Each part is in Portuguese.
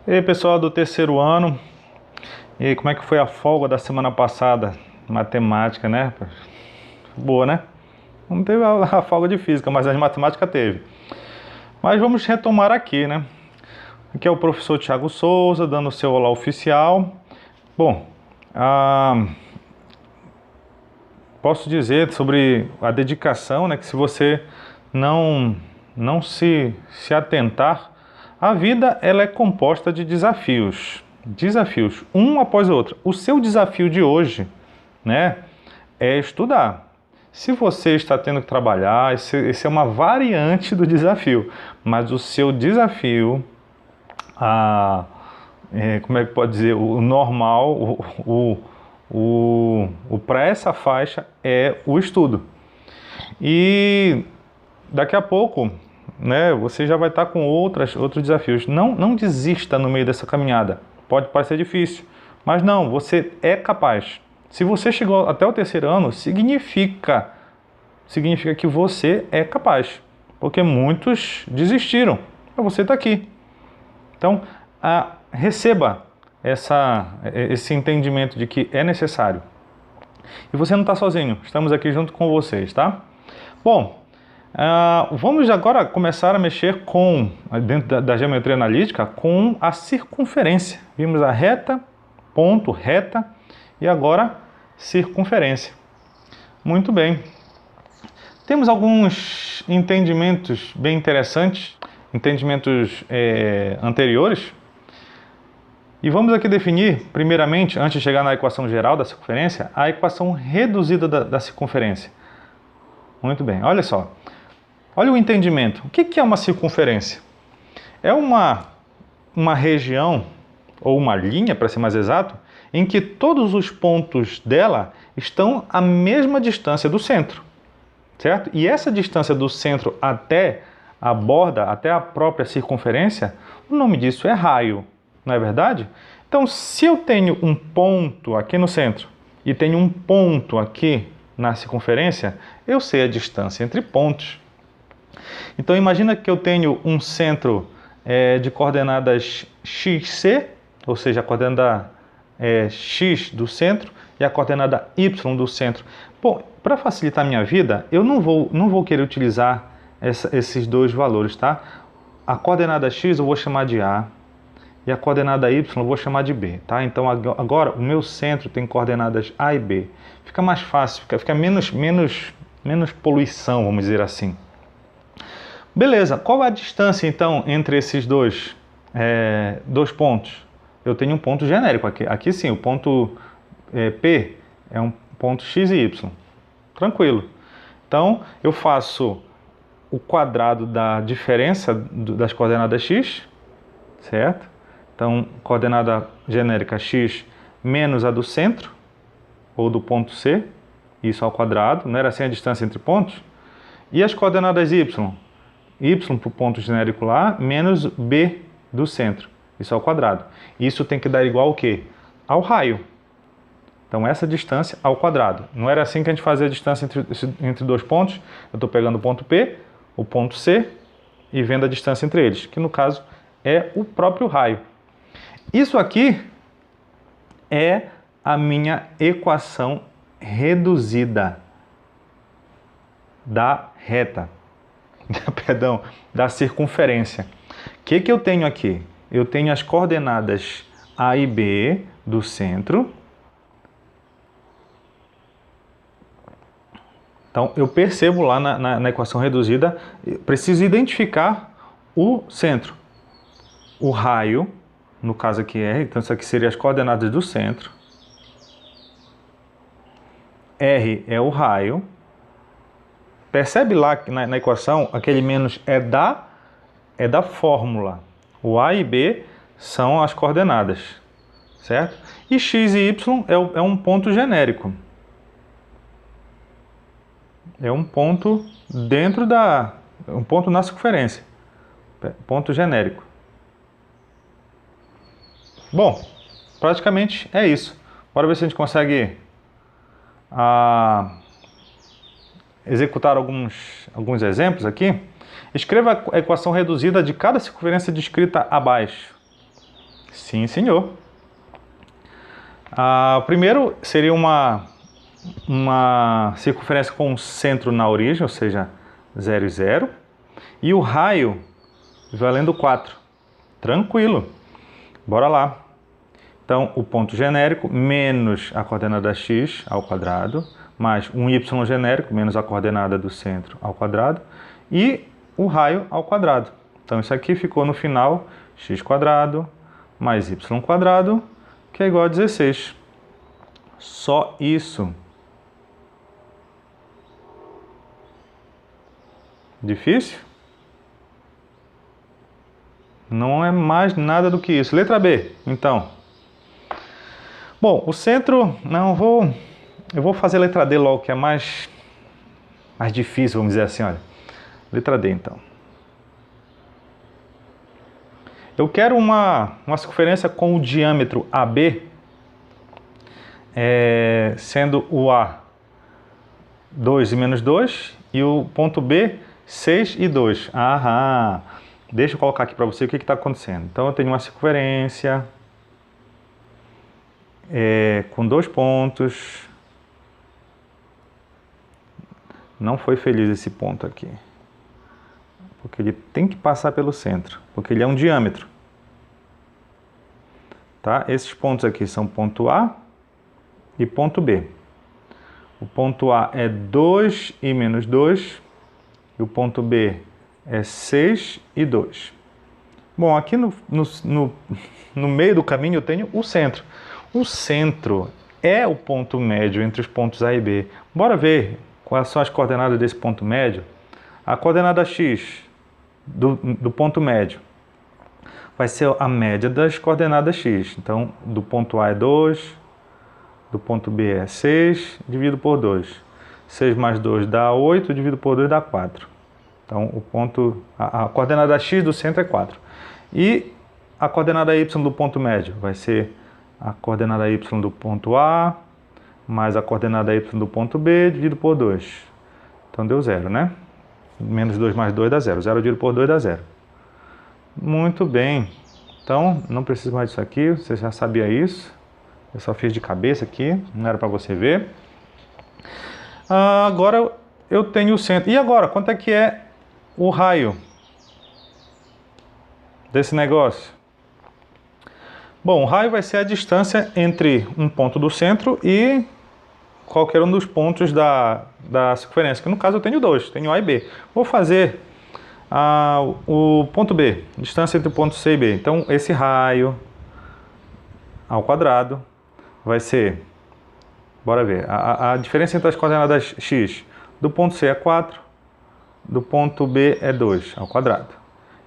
E aí, pessoal do terceiro ano, e aí, como é que foi a folga da semana passada? Matemática, né? Boa, né? Não teve a folga de física, mas a de matemática teve. Mas vamos retomar aqui, né? Aqui é o professor Thiago Souza, dando o seu olá oficial. Bom, posso dizer sobre a dedicação, né? Que se você não se atentar, a vida ela é composta de desafios. Desafios, um após o outro. O seu desafio de hoje, né, é estudar. Se você está tendo que trabalhar, esse é uma variante do desafio. Mas o seu desafio, como é que pode dizer, o normal, para essa faixa é o estudo. E daqui a pouco, né, você já vai estar com outros desafios. Não desista no meio dessa caminhada. Pode parecer difícil, mas não, você é capaz. Se você chegou até o terceiro ano, significa que você é capaz, porque muitos desistiram, mas você está aqui. Então, receba esse entendimento de que é necessário. E você não está sozinho, estamos aqui junto com vocês, tá? Bom, vamos agora começar a mexer dentro da geometria analítica, com a circunferência. Vimos a reta, ponto, reta, e agora circunferência. Muito bem. Temos alguns entendimentos bem interessantes, entendimentos anteriores. E vamos aqui definir, primeiramente, antes de chegar na equação geral da circunferência, a equação reduzida da circunferência. Muito bem, olha só. Olha o entendimento. O que é uma circunferência? É uma região, ou uma linha, para ser mais exato, em que todos os pontos dela estão à mesma distância do centro, certo? E essa distância do centro até a borda, até a própria circunferência, o nome disso é raio, não é verdade? Então, se eu tenho um ponto aqui no centro e tenho um ponto aqui na circunferência, eu sei a distância entre pontos. Então, imagina que eu tenho um centro de coordenadas xc, ou seja, a coordenada x do centro e a coordenada y do centro. Bom, para facilitar a minha vida, eu não vou querer utilizar esses dois valores, tá? A coordenada x eu vou chamar de A e a coordenada y eu vou chamar de B, tá? Então agora o meu centro tem coordenadas A e B. Fica mais fácil, fica menos poluição, vamos dizer assim. Beleza, qual é a distância então entre esses dois pontos? Eu tenho um ponto genérico aqui. Aqui sim, o ponto P é um ponto x e y. Tranquilo. Então, eu faço o quadrado da diferença das coordenadas x, certo? Então, coordenada genérica x menos a do centro, ou do ponto C, isso ao quadrado, não era assim a distância entre pontos? E as coordenadas y? Y para o ponto genérico lá, menos b do centro, isso ao quadrado. Isso tem que dar igual ao quê? Ao raio. Então, essa distância ao quadrado. Não era assim que a gente fazia a distância entre dois pontos? Eu estou pegando o ponto P, o ponto C, e vendo a distância entre eles, que no caso é o próprio raio. Isso aqui é a minha equação reduzida da reta. Perdão, da circunferência. O que eu tenho aqui? Eu tenho as coordenadas A e B do centro. Então, eu percebo lá na equação reduzida, eu preciso identificar o centro. O raio, no caso aqui R, então isso aqui seria as coordenadas do centro. R é o raio. Percebe lá que na equação, aquele menos é da fórmula. O A e B são as coordenadas, certo? E x e y é um ponto genérico. É um ponto um ponto na circunferência. Ponto genérico. Bom, praticamente é isso. Bora ver se a gente consegue executar alguns exemplos aqui. Escreva a equação reduzida de cada circunferência descrita abaixo. Sim, senhor. O primeiro seria uma circunferência com o centro na origem, ou seja, 0 e 0. E o raio valendo 4. Tranquilo. Bora lá. Então, o ponto genérico menos a coordenada x ao quadrado, mais um y genérico menos a coordenada do centro ao quadrado, e o raio ao quadrado. Então, isso aqui ficou no final x quadrado mais y quadrado, que é igual a 16. Só isso. Difícil? Não é mais nada do que isso. Letra B, então. Bom, o centro, eu vou fazer a letra D logo, que é mais difícil, vamos dizer assim, olha. Letra D, então. Eu quero uma circunferência com o diâmetro AB, sendo o A 2 e menos 2, e o ponto B 6 e 2. Deixa eu colocar aqui para você o que está acontecendo. Então, eu tenho uma circunferência com 2 pontos. Não foi feliz esse ponto aqui, porque ele tem que passar pelo centro, porque ele é um diâmetro. Tá? Esses pontos aqui são ponto A e ponto B. O ponto A é 2 e menos 2, e o ponto B é 6 e 2. Bom, aqui no meio do caminho eu tenho o centro. O centro é o ponto médio entre os pontos A e B. Bora ver quais são as coordenadas desse ponto médio. A coordenada x do ponto médio vai ser a média das coordenadas x. Então, do ponto A é 2, do ponto B é 6, dividido por 2. 6 mais 2 dá 8, dividido por 2 dá 4. Então, a coordenada x do centro é 4. E a coordenada y do ponto médio vai ser a coordenada y do ponto A mais a coordenada y do ponto B dividido por 2. Então, deu 0, né? Menos 2 mais 2 dá 0. 0 dividido por 2 dá 0. Muito bem. Então, não preciso mais disso aqui. Você já sabia isso. Eu só fiz de cabeça aqui. Não era para você ver. Agora eu tenho o centro. E agora, quanto é que é o raio desse negócio? Bom, o raio vai ser a distância entre um ponto do centro e qualquer um dos pontos da circunferência, que no caso eu tenho 2, tenho A e B. Vou fazer o ponto B, distância entre o ponto C e B. Então, esse raio ao quadrado vai ser, bora ver, a diferença entre as coordenadas x do ponto C é 4, do ponto B é 2 ao quadrado.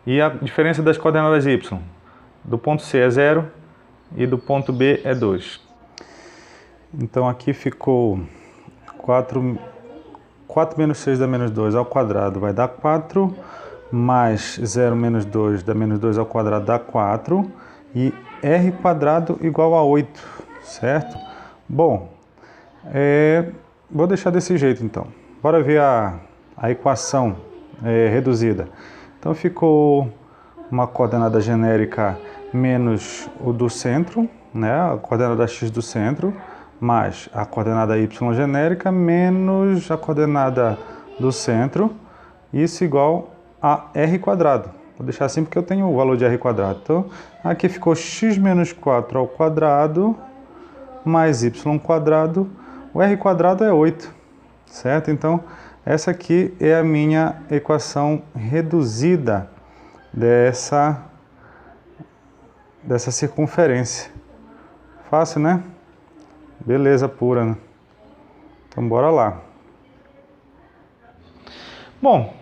E a diferença das coordenadas y do ponto C é 0 e do ponto B é 2. Então aqui ficou 4 menos 6 dá menos 2 ao quadrado vai dar 4, mais 0 menos 2 dá menos 2 ao quadrado dá 4, e r quadrado igual a 8, certo? Bom, vou deixar desse jeito então. Bora ver a equação reduzida. Então ficou uma coordenada genérica menos o do centro, né? A coordenada x do centro, mais a coordenada y genérica menos a coordenada do centro, isso igual a r quadrado. Vou deixar assim porque eu tenho o valor de r quadrado. Então, aqui ficou x menos 4 ao quadrado mais y quadrado. O r quadrado é 8, certo? Então, essa aqui é a minha equação reduzida dessa circunferência. Fácil, né? Beleza pura, né? Então, bora lá. Bom,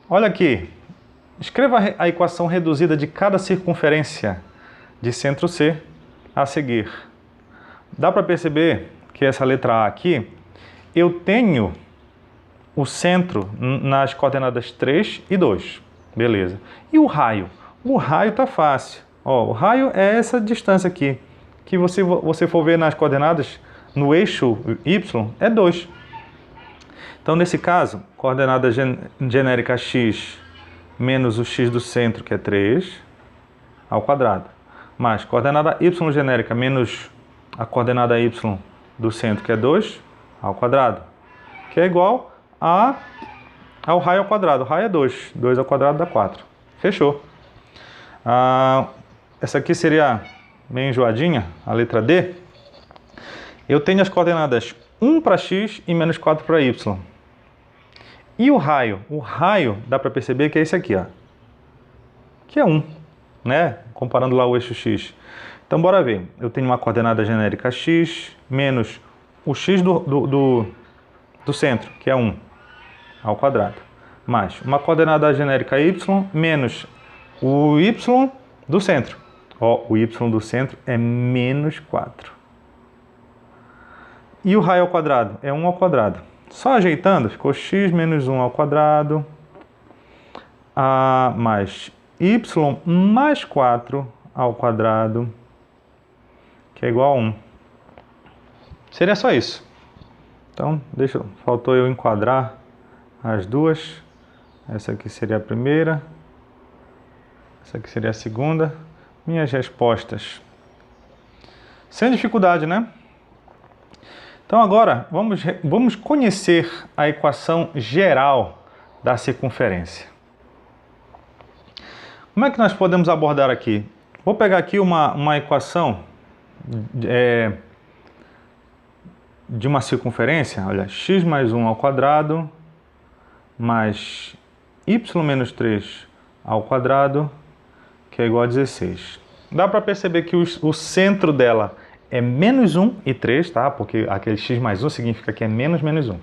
olha aqui. Escreva a equação reduzida de cada circunferência de centro C a seguir. Dá para perceber que essa letra A aqui, eu tenho o centro nas coordenadas 3 e 2. Beleza. E o raio? O raio tá fácil. Ó, o raio é essa distância aqui, que você for ver nas coordenadas, no eixo y, é 2. Então, nesse caso, coordenada genérica x menos o x do centro, que é 3, ao quadrado, mais coordenada y genérica menos a coordenada y do centro, que é 2 ao quadrado, que é igual ao raio ao quadrado. O raio é 2. 2 ao quadrado dá 4. Fechou. Essa aqui seria meio enjoadinha, a letra D. Eu tenho as coordenadas 1 para x e menos 4 para y. E o raio? O raio dá para perceber que é esse aqui, ó, que é 1, né? Comparando lá o eixo x. Então, bora ver. Eu tenho uma coordenada genérica x menos o x do centro, que é 1 ao quadrado, mais uma coordenada genérica y menos o y do centro. Ó, o y do centro é menos 4. E o raio ao quadrado é 1 ao quadrado. Só ajeitando, ficou x menos 1 ao quadrado, mais y mais 4 ao quadrado, que é igual a 1. Seria só isso. Então, faltou eu enquadrar as duas. Essa aqui seria a primeira, essa aqui seria a segunda. Minhas respostas. Sem dificuldade, né? Então agora vamos conhecer a equação geral da circunferência. Como é que nós podemos abordar aqui? Vou pegar aqui uma equação de uma circunferência. Olha, x mais 1 ao quadrado mais y menos 3 ao quadrado, que é igual a 16. Dá para perceber que o centro dela é menos 1 e 3, tá? Porque aquele x mais 1 significa que é menos 1.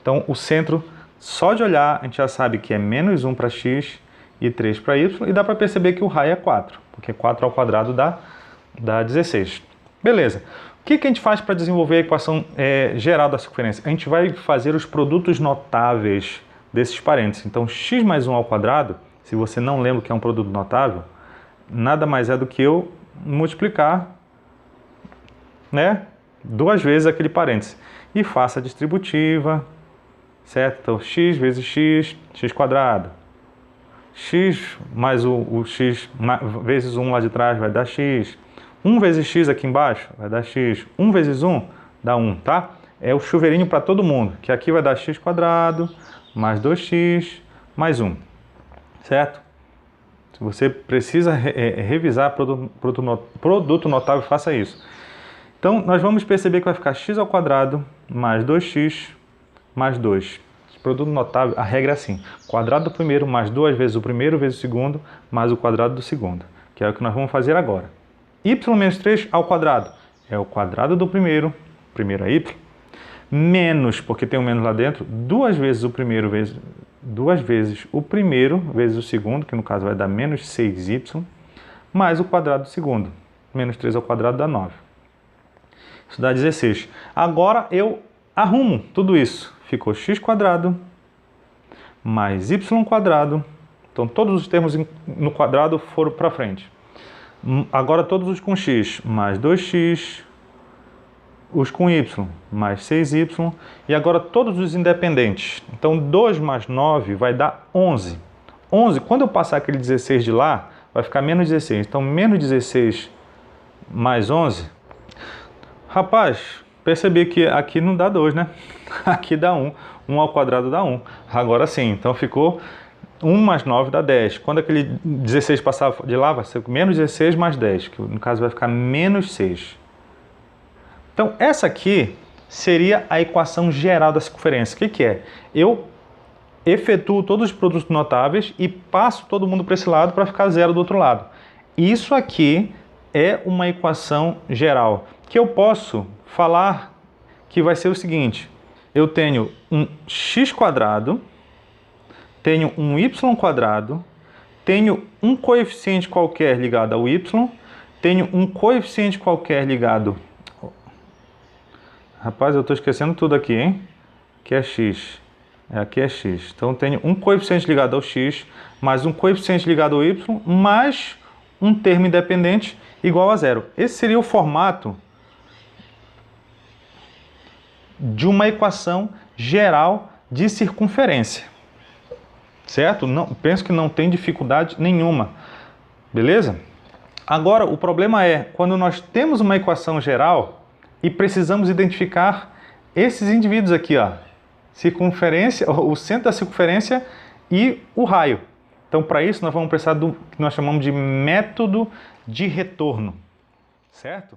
Então, o centro, só de olhar, a gente já sabe que é menos 1 para x e 3 para y. E dá para perceber que o raio é 4, porque 4 ao quadrado dá 16. Beleza. O que a gente faz para desenvolver a equação geral da circunferência? A gente vai fazer os produtos notáveis desses parênteses. Então, x mais 1 ao quadrado, se você não lembra o que é um produto notável, nada mais é do que eu multiplicar, né, 2 vezes aquele parêntese. E faça a distributiva, certo? Então, x vezes x quadrado. X mais o x vezes 1 lá de trás vai dar x. 1 vezes x aqui embaixo vai dar x. 1 vezes 1 dá 1, tá? É o chuveirinho para todo mundo, que aqui vai dar x quadrado mais 2x mais 1, certo? Se você precisa revisar produto notável, faça isso. Então, nós vamos perceber que vai ficar x ao quadrado mais 2x mais 2. Esse produto notável, a regra é assim. Quadrado do primeiro mais 2 vezes o primeiro vezes o segundo mais o quadrado do segundo. Que é o que nós vamos fazer agora. Y menos 3 ao quadrado é o quadrado do primeiro é y, menos, porque tem um menos lá dentro, 2 vezes o primeiro vezes o segundo, que no caso vai dar menos 6y, mais o quadrado do segundo. Menos 3 ao quadrado dá 9. Isso dá 16. Agora eu arrumo tudo isso. Ficou x quadrado mais y quadrado. Então todos os termos no quadrado foram para frente. Agora todos os com x mais 2x, os com y mais 6y. E agora todos os independentes. Então 2 mais 9 vai dar 11. 11, quando eu passar aquele 16 de lá, vai ficar menos 16. Então menos 16 mais 11... Rapaz, percebi que aqui não dá 2, né? Aqui dá 1. 1 ao quadrado dá 1. Agora sim, então ficou 1 mais 9 dá 10. Quando aquele 16 passar de lá, vai ser menos 16 mais 10, que no caso vai ficar menos 6. Então, essa aqui seria a equação geral da circunferência. O que é? Eu efetuo todos os produtos notáveis e passo todo mundo para esse lado para ficar zero do outro lado. Isso aqui é uma equação geral, que eu posso falar que vai ser o seguinte: eu tenho um x quadrado, tenho um y quadrado, tenho um coeficiente qualquer ligado ao y, tenho um coeficiente qualquer ligado... Rapaz, eu estou esquecendo tudo aqui, hein? Que é x. Aqui é x. Então, eu tenho um coeficiente ligado ao x, mais um coeficiente ligado ao y, mais um termo independente igual a zero. Esse seria o formato de uma equação geral de circunferência, certo? Não, penso que não tem dificuldade nenhuma, beleza? Agora, o problema é quando nós temos uma equação geral e precisamos identificar esses indivíduos aqui, ó, circunferência, o centro da circunferência e o raio. Então, para isso, nós vamos precisar do que nós chamamos de método de retorno, certo?